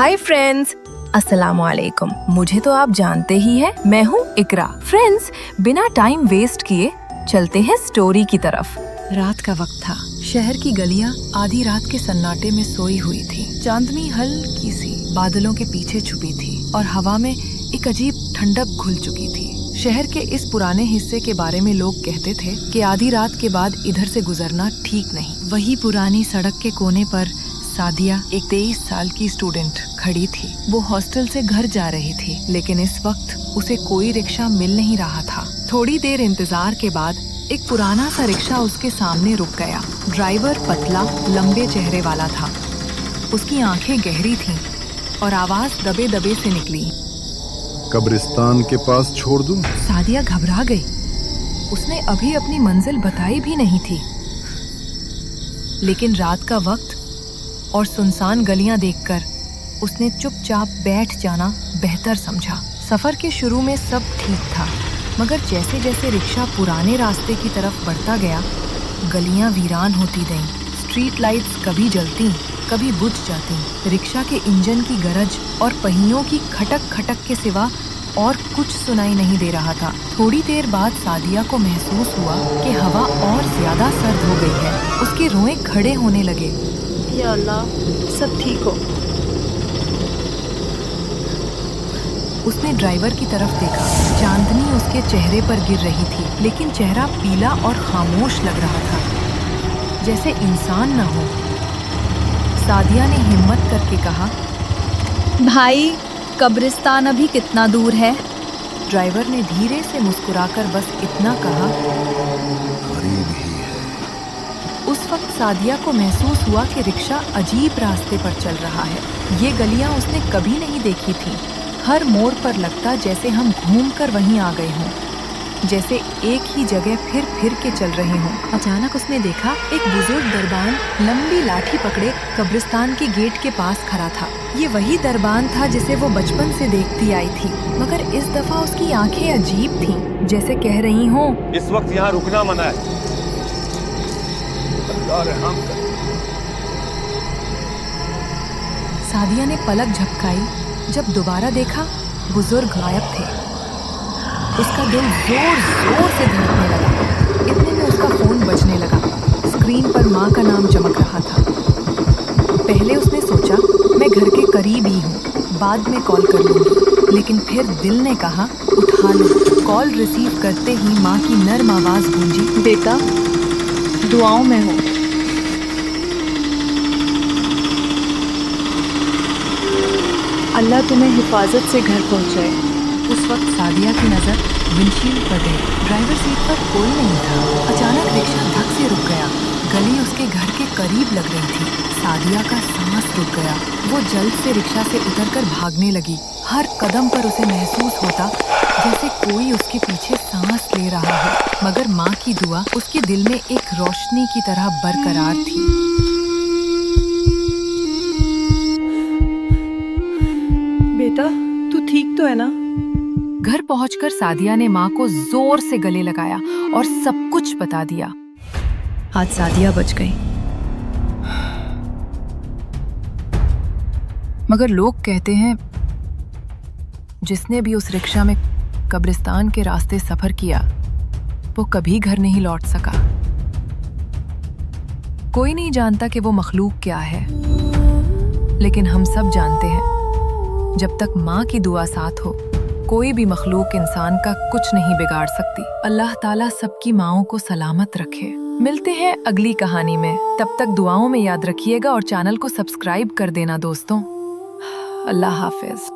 Hi friends, अस्सलामुअलैकुम। मुझे तो आप जानते ही हैं, मैं हूँ इकरा। फ्रेंड्स, बिना टाइम वेस्ट किए चलते हैं स्टोरी की तरफ। रात का वक्त था। शहर की गलियां आधी रात के सन्नाटे में सोई हुई थी। चांदनी हल्की सी बादलों के पीछे छुपी थी और हवा में एक अजीब ठंडक घुल चुकी थी। शहर के इस पुराने हिस्से के बारे में लोग कहते थे कि आधी रात के बाद इधर से गुजरना ठीक नहीं। वही पुरानी सड़क के कोने पर सादिया, एक 23 साल की स्टूडेंट, खड़ी थी। वो हॉस्टल से घर जा रही थी, लेकिन इस वक्त उसे कोई रिक्शा मिल नहीं रहा था। थोड़ी देर इंतजार के बाद एक पुराना सा रिक्शा उसके सामने रुक गया। ड्राइवर पतला, लंबे चेहरे वाला था। उसकी आंखें गहरी थीं और आवाज दबे दबे से निकली, कब्रिस्तान के पास छोड़ दूं? सादिया घबरा गई। उसने अभी अपनी मंजिल बताई भी नहीं थी, लेकिन रात का वक्त और सुनसान गलियां देखकर उसने चुपचाप बैठ जाना बेहतर समझा। सफर के शुरू में सब ठीक था, मगर जैसे जैसे रिक्शा पुराने रास्ते की तरफ बढ़ता गया, गलियां वीरान होती गईं। स्ट्रीट लाइट्स कभी जलती, कभी बुझ जाती। रिक्शा के इंजन की गरज और पहियों की खटक खटक के सिवा और कुछ सुनाई नहीं दे रहा था। थोड़ी देर बाद सादिया को महसूस हुआ कि हवा और ज्यादा सर्द हो गई है। उसके रोए खड़े होने लगे। या अल्लाह, सब ठीक हो। उसने ड्राइवर की तरफ देखा। चांदनी उसके चेहरे पर गिर रही थी, लेकिन चेहरा पीला और खामोश लग रहा था, जैसे इंसान न हो। सादिया ने हिम्मत करके कहा, भाई, कब्रिस्तान अभी कितना दूर है? ड्राइवर ने धीरे से मुस्कुराकर बस इतना कहा, करीब ही है। उस वक्त सादिया को महसूस हुआ कि रिक्शा अजीब रास्ते पर चल रहा है। ये गलियां उसने कभी नहीं देखी थी। हर मोड़ पर लगता जैसे हम घूमकर वहीं आ गए हों, जैसे एक ही जगह फिर फिर के चल रहे हों। अचानक उसने देखा, एक बुजुर्ग दरबान लंबी लाठी पकड़े कब्रिस्तान के गेट के पास खड़ा था। ये वही दरबान था जिसे वो बचपन से देखती आई थी, मगर इस दफा उसकी आंखें अजीब थीं, जैसे कह रही हों, इस वक्त यहाँ रुकना मना है। अल्लाह रहम कर। सादिया ने पलक झपकाई। जब दोबारा देखा, बुजुर्ग गायब थे। उसका दिल जोर जोर से धड़कने लगा। इतने में उसका फोन बजने लगा। स्क्रीन पर माँ का नाम चमक रहा था। पहले उसने सोचा, मैं घर के करीब ही हूँ, बाद में कॉल कर लूँगी, लेकिन फिर दिल ने कहा, उठा लो। कॉल रिसीव करते ही माँ की नर्म आवाज़ गूंजी, बेटा, दुआओं में हो। अल्लाह तुम्हें हिफाजत से घर पहुँचाए। उस वक्त सादिया की नज़र विंडशील्ड पर गई। ड्राइवर सीट पर कोई नहीं था। अचानक रिक्शा धक से रुक गया। गली उसके घर के करीब लग रही थी। सादिया का सांस रुक गया। वो जल्द से रिक्शा से उतरकर भागने लगी। हर कदम पर उसे महसूस होता जैसे कोई उसके पीछे सांस ले रहा हो, मगर माँ की दुआ उसके दिल में एक रोशनी की तरह बरकरार थी। बेटा, तू ठीक तो है ना? घर पहुंचकर सादिया ने माँ को जोर से गले लगाया और सब कुछ बता दिया। आज सादिया बच गई। मगर लोग कहते हैं, जिसने भी उस रिक्शा में कब्रिस्तान के रास्ते सफर किया, वो कभी घर नहीं लौट सका। कोई नहीं जानता कि वो मखलूक क्या है, लेकिन हम सब जानते हैं, जब तक माँ की दुआ साथ हो, कोई भी मखलूक इंसान का कुछ नहीं बिगाड़ सकती। अल्लाह ताला सबकी माँओं को सलामत रखे। मिलते हैं अगली कहानी में। तब तक दुआओं में याद रखिएगा और चैनल को सब्सक्राइब कर देना दोस्तों। अल्लाह हाफिज।